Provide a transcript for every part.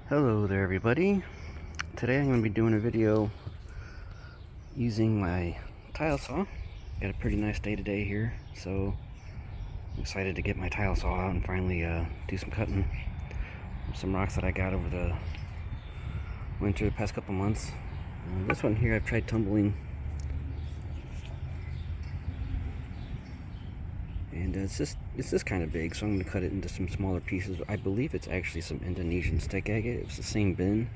Hello there everybody. Today I'm going to be doing a video using my tile saw. Got a pretty nice day today here, so I'm excited to get my tile saw out and finally do some cutting. Some rocks that I got over the winter, the past couple months. This one here I've tried tumbling, and it's just kind of big, so I'm going to cut it into some smaller pieces. I believe it's actually some Indonesian stick agate. It was the same bin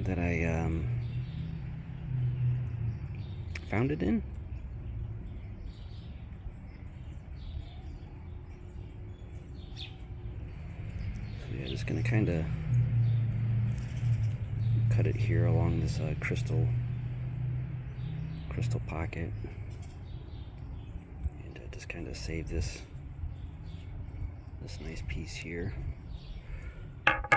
that I found it in. So yeah, just gonna kind of cut it here along this crystal pocket, and just kind of save this nice piece here. I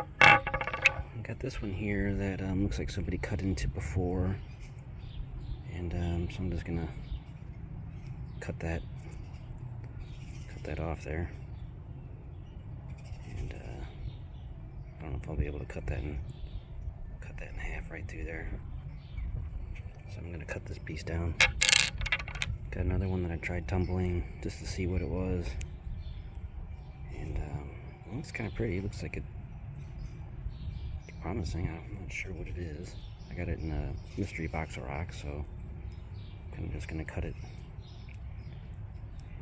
got this one here that looks like somebody cut into before, and so I'm just gonna cut that off there, and I don't know if I'll be able to cut that in half right through there. So I'm gonna cut this piece down. Got another one that I tried tumbling just to see what it was, and it looks kind of pretty. It looks like it's promising. I'm not sure what it is. I got it in a mystery box of rocks, so I'm just gonna cut it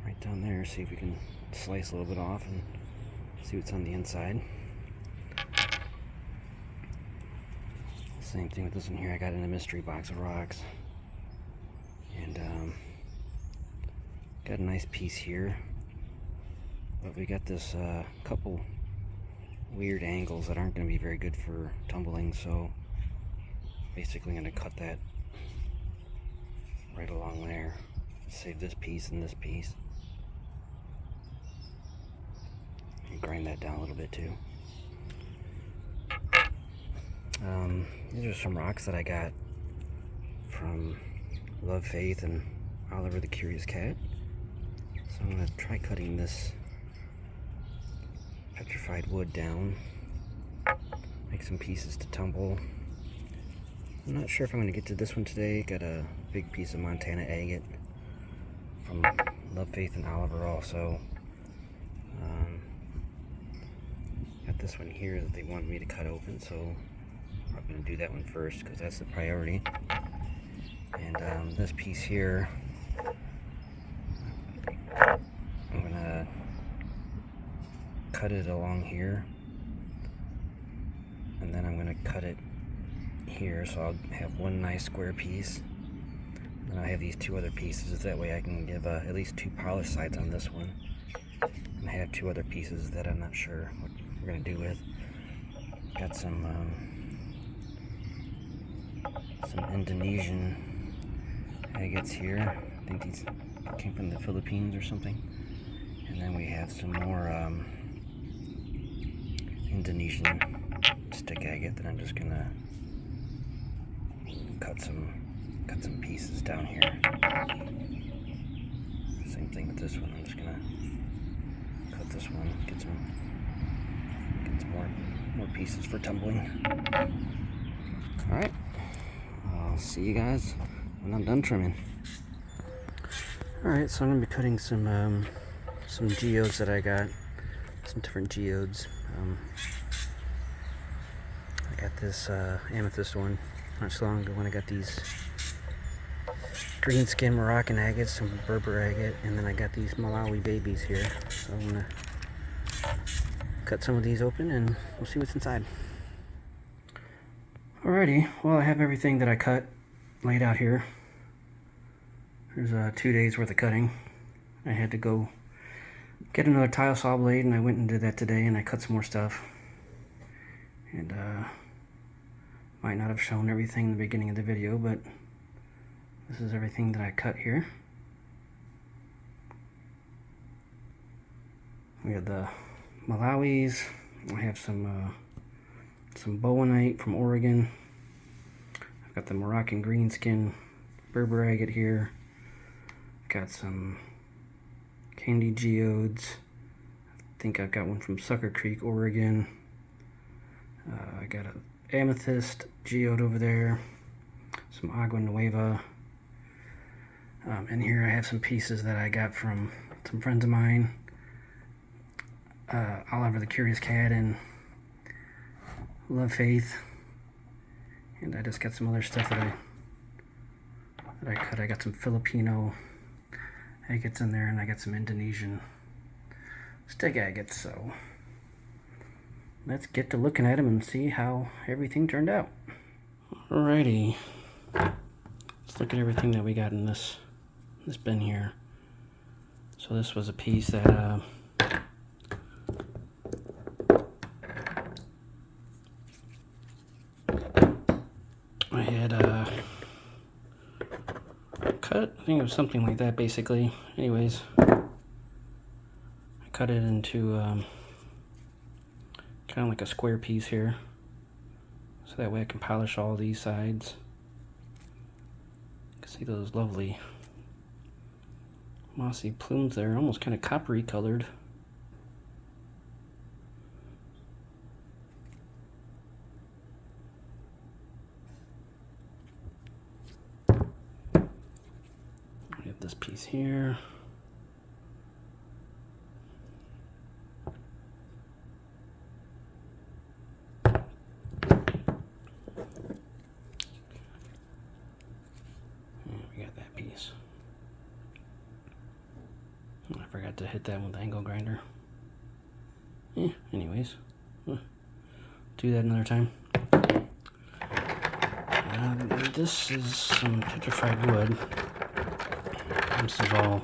right down there, see if we can slice a little bit off and see what's on the inside. Same thing with this one here. I got in a mystery box of rocks, and got a nice piece here, but we got this couple weird angles that aren't going to be very good for tumbling, so basically I'm going to cut that right along there, save this piece and this piece, and grind that down a little bit too. These are some rocks that I got from Love, Faith, and Oliver the Curious Cat. So I'm going to try cutting this petrified wood down, make some pieces to tumble. I'm not sure if I'm going to get to this one today. Got a big piece of Montana agate from Love, Faith, and Oliver also. Got this one here that they wanted me to cut open, so I'm going to do that one first because that's the priority. And this piece here, I'm going to cut it along here, and then I'm going to cut it here, so I'll have one nice square piece, and I have these two other pieces. That way I can give at least two polished sides on this one, and I have two other pieces that I'm not sure what we're going to do with. Got some Indonesian agates here. I think these came from the Philippines or something. And then we have some more Indonesian stick agate that I'm just gonna cut some pieces down here. Same thing with this one. I'm just gonna cut this one, get some more pieces for tumbling. All right. I'll see you guys when I'm done trimming. Alright, so I'm going to be cutting some geodes that I got, some different geodes. I got this amethyst one not so long ago when I got these green skin Moroccan agates, some Berber agate, and then I got these Malawi babies here. So I'm going to cut some of these open and we'll see what's inside. Alrighty, well, I have everything that I cut laid out here. There's 2 days worth of cutting. I had to go get another tile saw blade, and I went and did that today, and I cut some more stuff. And might not have shown everything in the beginning of the video, but this is everything that I cut here. We have the Malawis. I have some bowenite from Oregon. I've got the Moroccan greenskin Berber agate here. Got some candy geodes. I think I've got one from Sucker Creek, Oregon. I got a amethyst geode over there, some agua nueva. In here I have some pieces that I got from some friends of mine, Oliver the Curious Cat and Love Faith. And I just got some other stuff that I cut. I got some Filipino agates in there, and I got some Indonesian stick agates. So let's get to looking at them and see how everything turned out. Alrighty, let's look at everything that we got in this bin here. So this was a piece that I had cut. I think it was something like that, basically. Anyways, I cut it into kind of like a square piece here, so that way I can polish all these sides. You can see those lovely mossy plumes there, almost kind of coppery colored. We have this piece here. We got that piece. I forgot to hit that with the angle grinder. Anyways, do that another time. This is some petrified wood. This is all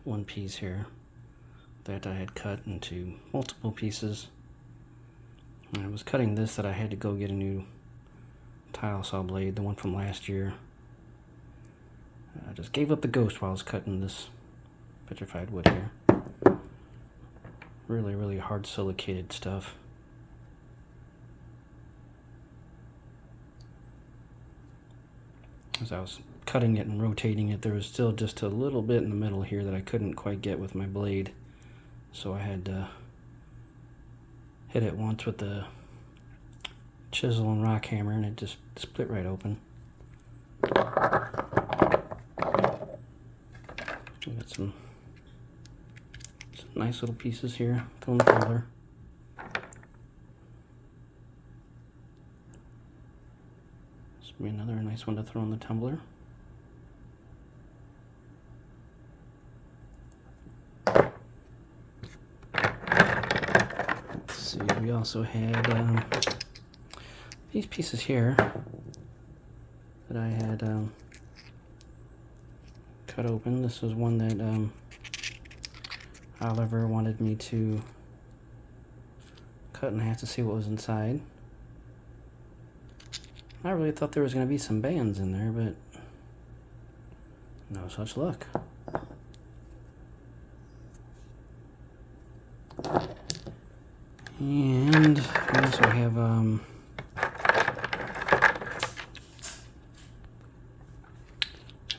one piece here that I had cut into multiple pieces. When I was cutting this, that I had to go get a new tile saw blade, the one from last year. I just gave up the ghost while I was cutting this petrified wood here. Really hard silicated stuff. As I was cutting it and rotating it, there was still just a little bit in the middle here that I couldn't quite get with my blade. So I had to hit it once with the chisel and rock hammer, and it just split right open. We got some nice little pieces here, throw in the tumbler. This will be another nice one to throw in the tumbler. Let's see, we also had these pieces here that I had cut open. This was one that Oliver wanted me to cut in half to see what was inside. I really thought there was going to be some bands in there, but no such luck. And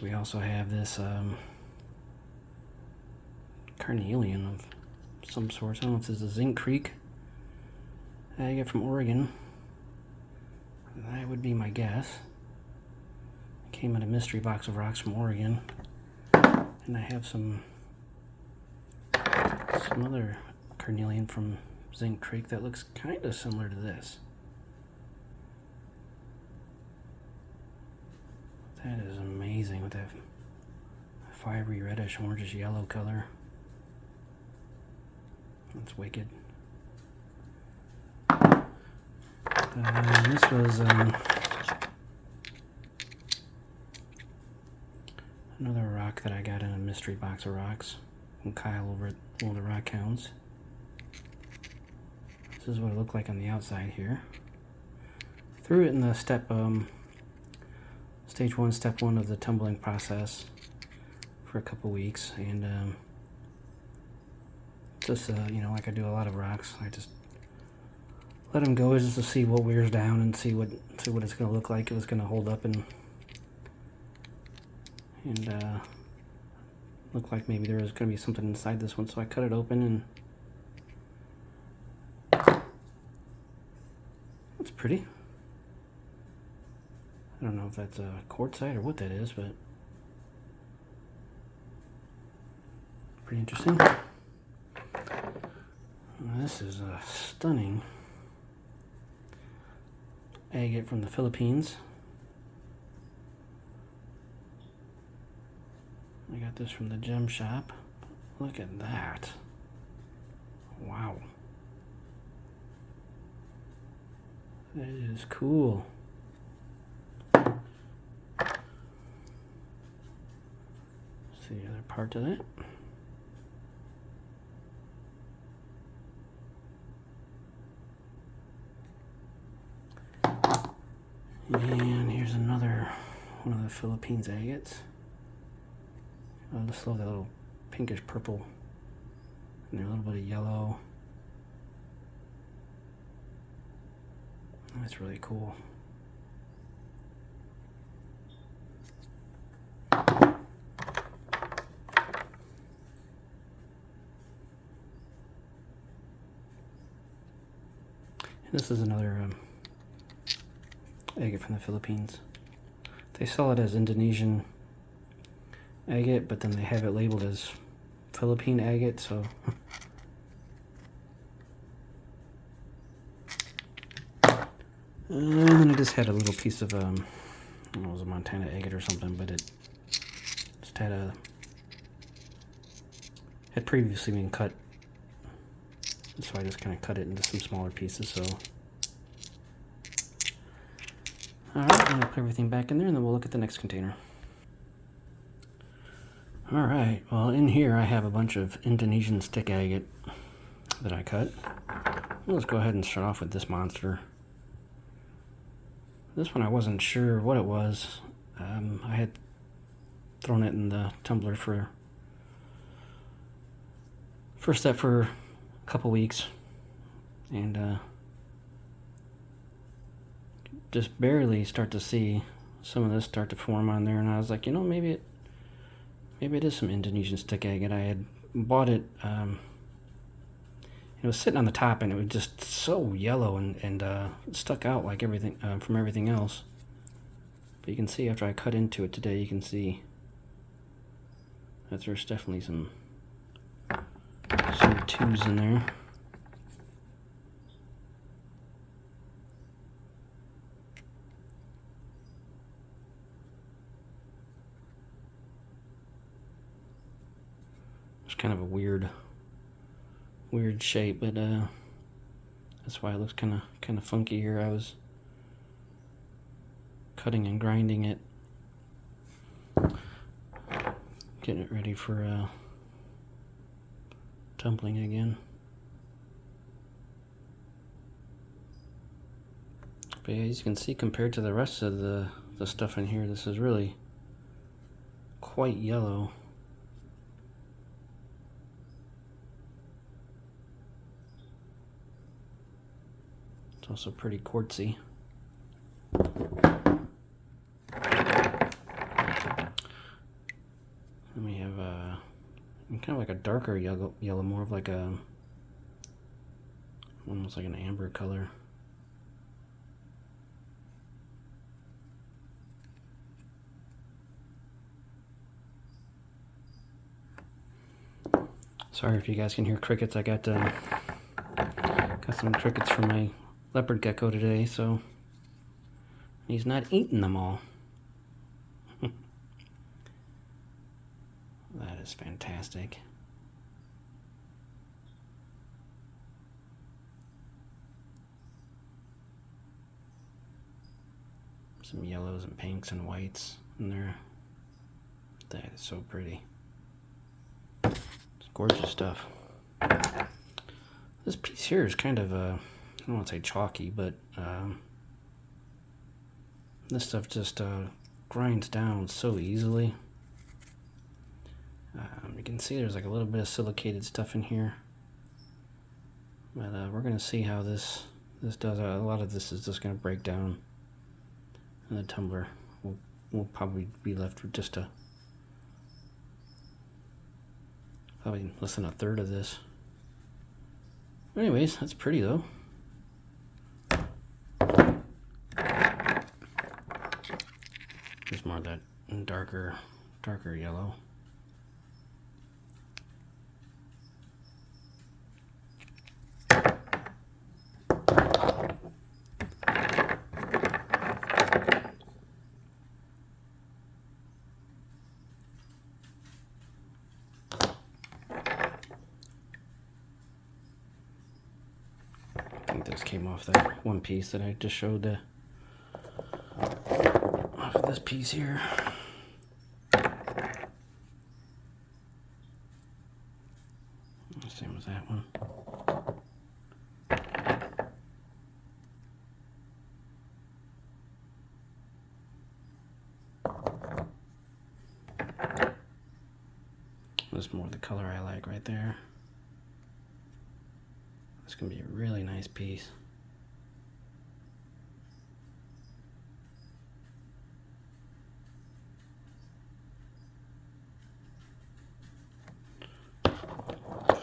we also have this carnelian of some sort. I don't know if this is Zinc Creek I get from Oregon. That would be my guess. It came in a mystery box of rocks from Oregon. And I have some other carnelian from Zinc Creek that looks kind of similar to this. That is amazing with that fiery reddish orangish yellow color. That's wicked. This was another rock that I got in a mystery box of rocks from Kyle over at one of the rock hounds. This is what it looked like on the outside here. Threw it in the stage 1, step 1 of the tumbling process for a couple weeks, and just you know, like I do a lot of rocks, I just let them go just to see what wears down and see what it's going to look like. It was going to hold up and looked like maybe there was going to be something inside this one, so I cut it open and pretty. I don't know if that's a quartzite or what that is, but pretty interesting. This is a stunning agate from the Philippines. I got this from the gem shop. Look at that. Wow. That is cool. See the other part of that. And here's another one of the Philippines agates. I just love that little pinkish purple and a little bit of yellow. That's really cool. This is another agate from the Philippines. They sell it as Indonesian agate, but then they have it labeled as Philippine agate, so and I just had a little piece of I don't know, it was a Montana agate or something, but it just had previously been cut, so I just kind of cut it into some smaller pieces. So alright, I'm going to put everything back in there and then we'll look at the next container. Alright, well in here I have a bunch of Indonesian stick agate that I cut. Let's go ahead and start off with this monster. This one I wasn't sure what it was. I had thrown it in the tumbler for a couple weeks and just barely start to see some of this start to form on there, and I was like, you know, maybe it is some Indonesian stick agate. I had bought it, it was sitting on the top and it was just so yellow and stuck out like everything from everything else. But you can see after I cut into it today, you can see that there's definitely some tubes in there. It's kind of a weird shape, but that's why it looks kind of funky here. I was cutting and grinding it, getting it ready for tumbling again. But yeah, as you can see, compared to the rest of the stuff in here, this is really quite yellow. It's also pretty quartzy. And we have kind of like a darker yellow, more of like a, almost like an amber color. Sorry if you guys can hear crickets. I got some crickets from my leopard gecko today, so he's not eating them all. That is fantastic. Some yellows and pinks and whites in there. That is so pretty. It's gorgeous stuff. This piece here is kind of I don't want to say chalky, but this stuff just grinds down so easily. You can see there's like a little bit of silicated stuff in here, but we're going to see how this does. A lot of this is just going to break down in the tumbler. We'll probably be left with just probably less than a third of this. Anyways, that's pretty though. darker yellow. I think this came off that one piece that I just showed off of this piece here. Same as that one. That's more the color I like right there. It's gonna be a really nice piece.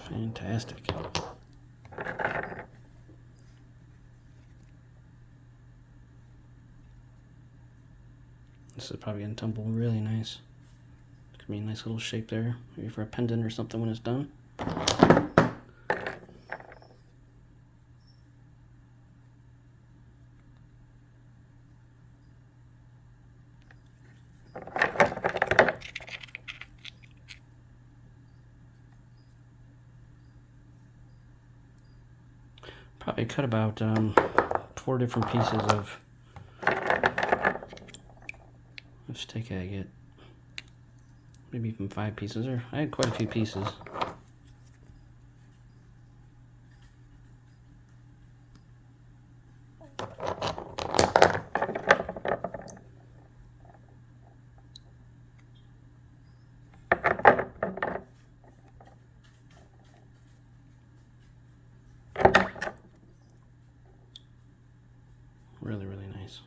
Fantastic. This is probably gonna tumble really nice. It's gonna be a nice little shape there, maybe for a pendant or something when it's done. Probably cut about 4 different pieces of stick agate. Maybe even 5 pieces, or I had quite a few pieces. Really, really nice.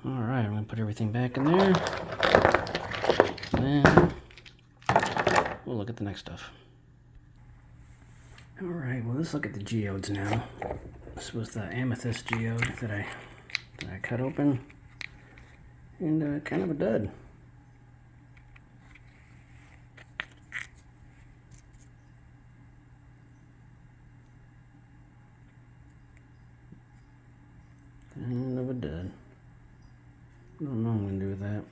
Alright, I'm going to put everything back in there. And then we'll look at the next stuff. Alright, well, let's look at the geodes now. This was the amethyst geode that I cut open. And kind of a dud. Kind of a dud. I don't know what I'm going to do with that.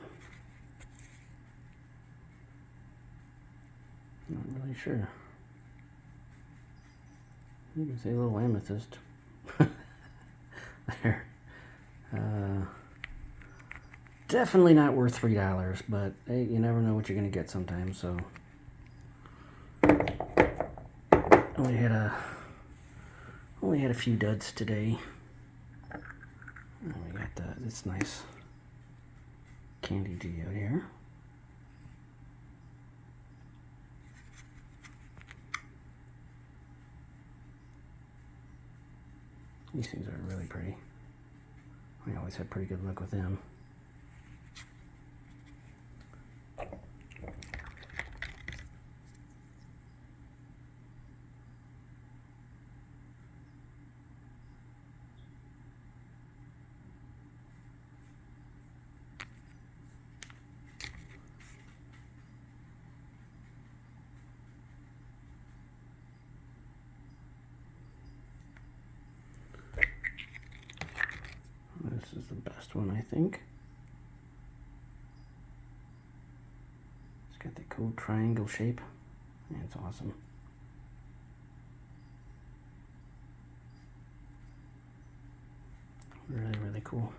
Not really sure. You can say a little amethyst. There. Definitely not worth $3, but hey, you never know what you're going to get sometimes, so. Only had a few duds today. And we got this nice candy geode here. These things are really pretty. We always had pretty good luck with them. This is the best one, I think. It's got the cool triangle shape. Yeah, it's awesome. Really, really cool.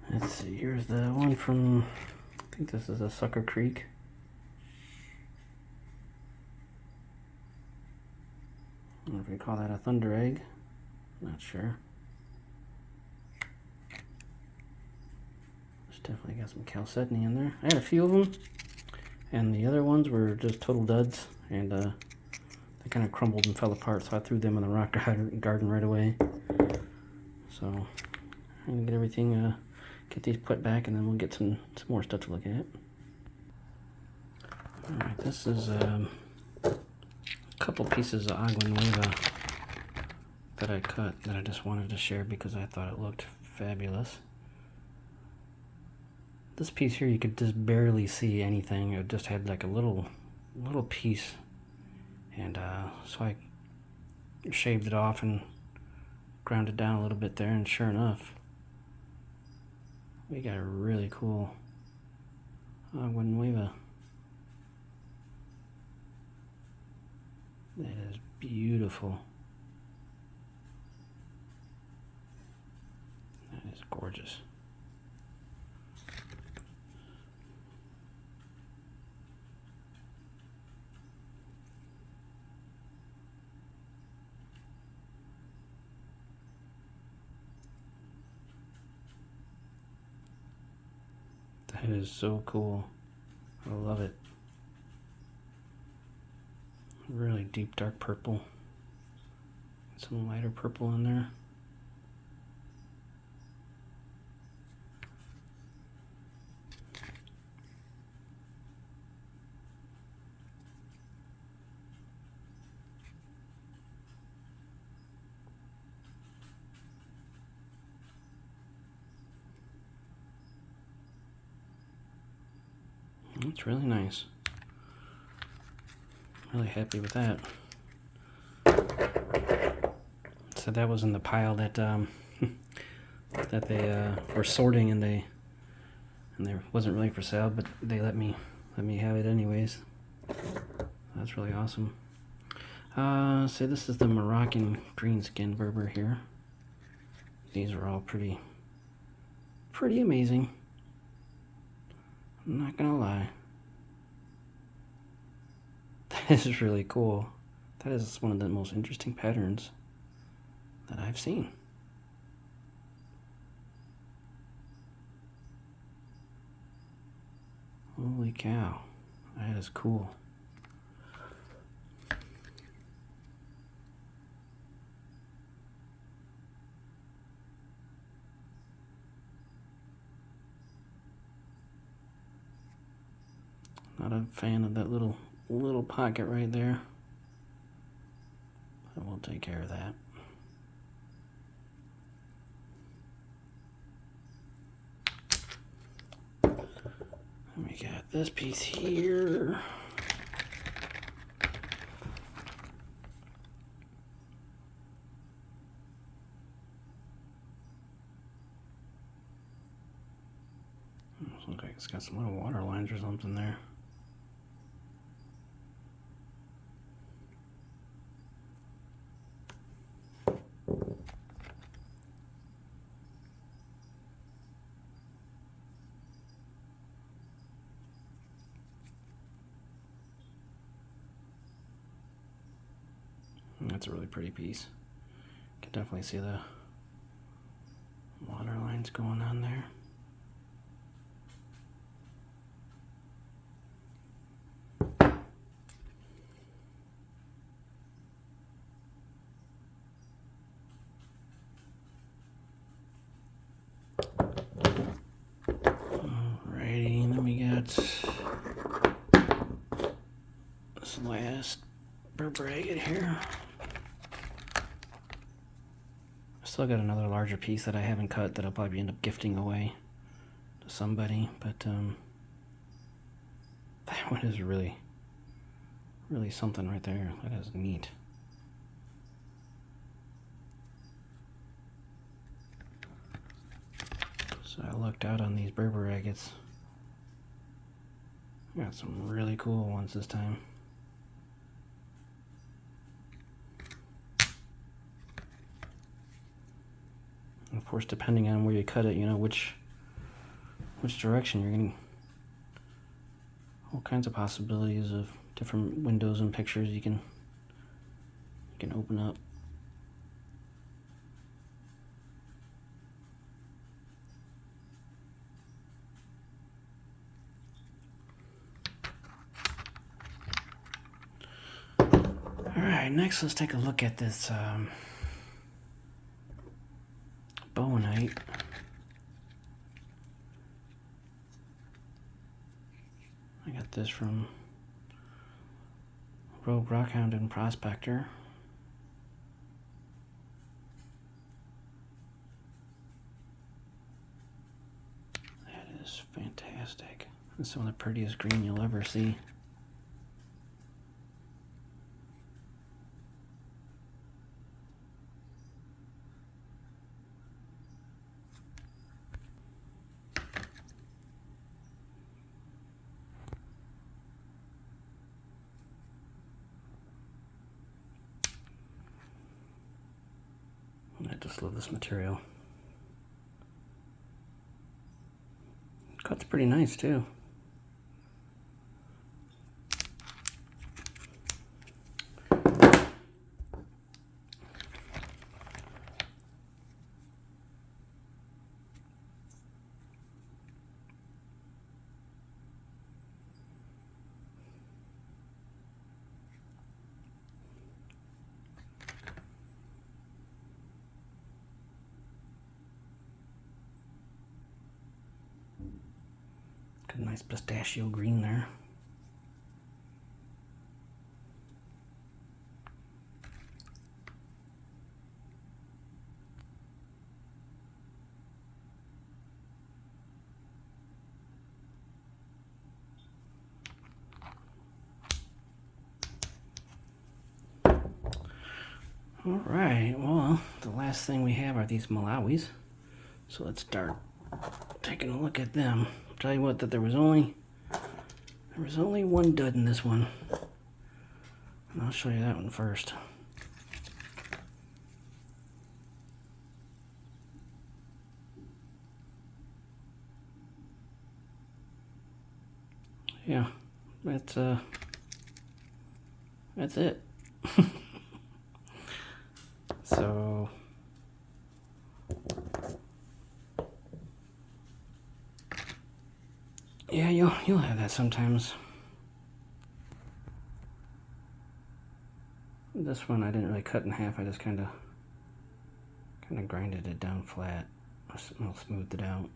Let's see, here's the one from, I think this is a Sucker Creek. I don't know if you call that a thunder egg. Not sure. There's definitely got some chalcedony in there. I had a few of them, and the other ones were just total duds, and they kind of crumbled and fell apart, so I threw them in the rock garden right away. So I'm gonna get everything, get these put back, and then we'll get some more stuff to look at. Alright, this is a couple pieces of agua nueva that I cut that I just wanted to share because I thought it looked fabulous. This piece here, you could just barely see anything. It just had like a little piece, and so I shaved it off and ground it down a little bit there, and sure enough, we got a really cool agua nueva. That is beautiful. That is gorgeous. That is so cool. I love it. Really deep dark purple. Some lighter purple in there. It's really nice. Really happy with that. So that was in the pile that that they were sorting, and they wasn't really for sale, but they let me have it anyways. That's really awesome. So this is the Moroccan greenskin Berber here. These are all pretty amazing. I'm not gonna lie. That is really cool. That is one of the most interesting patterns that I've seen. Holy cow. That is cool. Not a fan of that little pocket right there. But we'll take care of that. And we got this piece here. Looks like it's got some little water lines or something there. That's a really pretty piece. You can definitely see the water lines going on there. Alrighty, and then we got this last Berber agate here. Still got another larger piece that I haven't cut that I'll probably end up gifting away to somebody, but that one is really something right there. That is neat. So I looked out on these Berber agates. I got some really cool ones this time. Of course, depending on where you cut it, you know which direction you're getting. All kinds of possibilities of different windows and pictures you can open up. All right, next let's take a look at this bowenite. I got this from Rogue Rockhound and Prospector. That is fantastic. That's some of the prettiest green you'll ever see. I just love this material. Cuts pretty nice too. Got a nice pistachio green there. Alright, well, the last thing we have are these Malawis. So let's start taking a look at them. I'll tell you what, that there was only one dud in this one. And I'll show you that one first. Yeah, that's it. So yeah, you'll have that sometimes. This one I didn't really cut in half. I just kind of grinded it down flat. I'll smooth it out.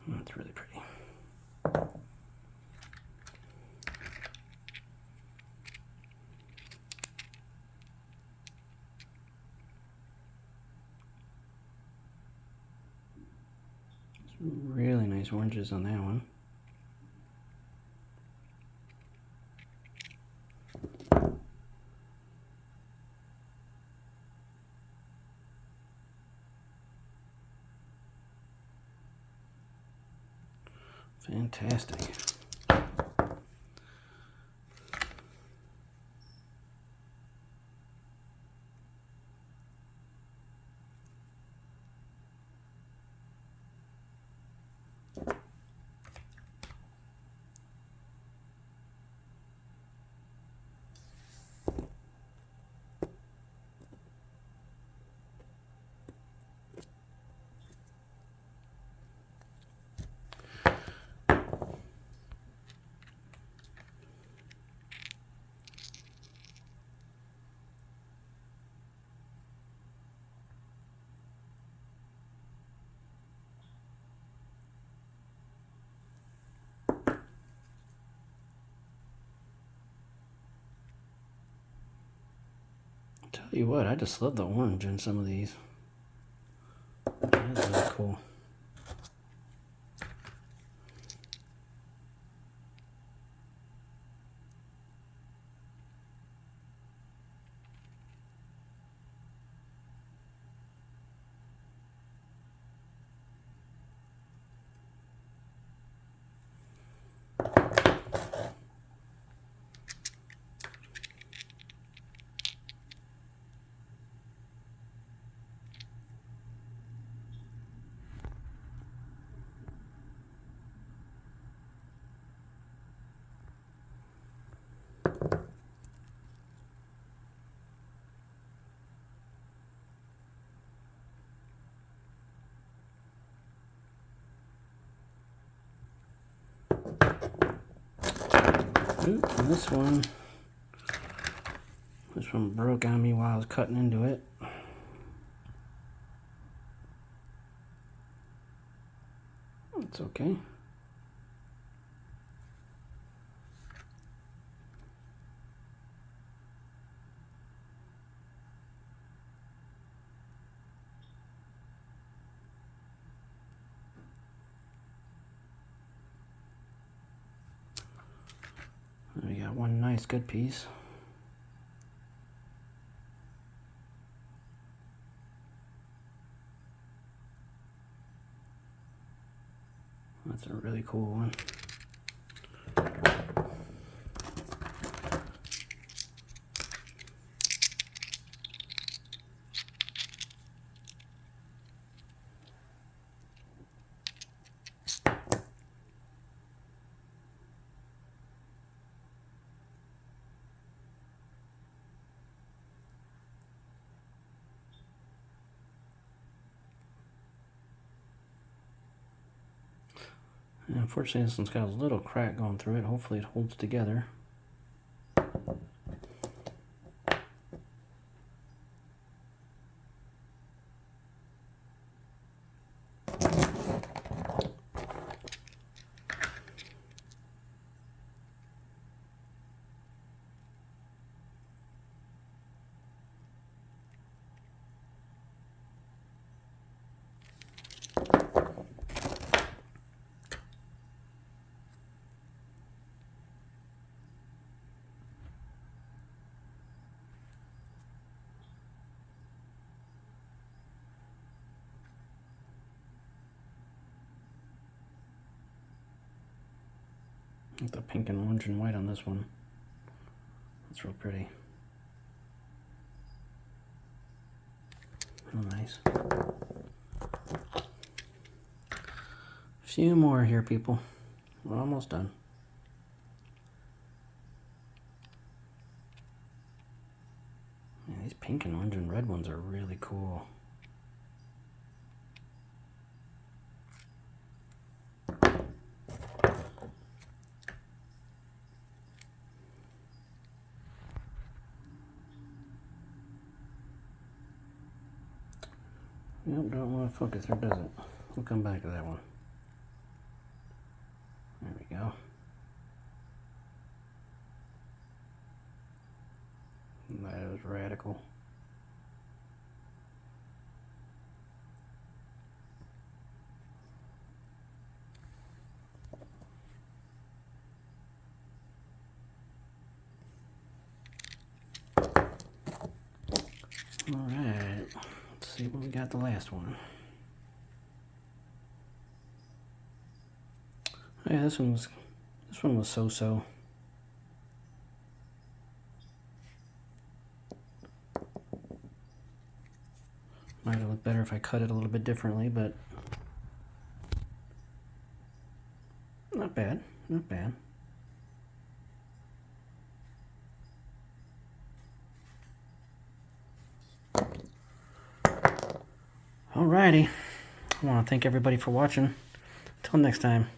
That's really pretty. Really nice oranges on that one. Fantastic. Tell you what, I just love the orange in some of these. That's really cool. And this one broke on me while I was cutting into it. It's okay. We got one nice good piece. That's a really cool one. And unfortunately, this one's got a little crack going through it. Hopefully it holds together. The pink and orange and white on this one. That's real pretty. Real nice. A few more here, people. We're almost done. Yeah, these pink and orange and red ones are really cool. Nope, don't want to focus, or does it? We'll come back to that one. There we go. That was radical. Alright, let's see what we got the last one. Oh, yeah, this one was so-so. Might have looked better if I cut it a little bit differently, but not bad, not bad. Alrighty, I want to thank everybody for watching. Until next time,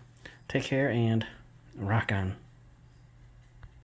take care and rock on.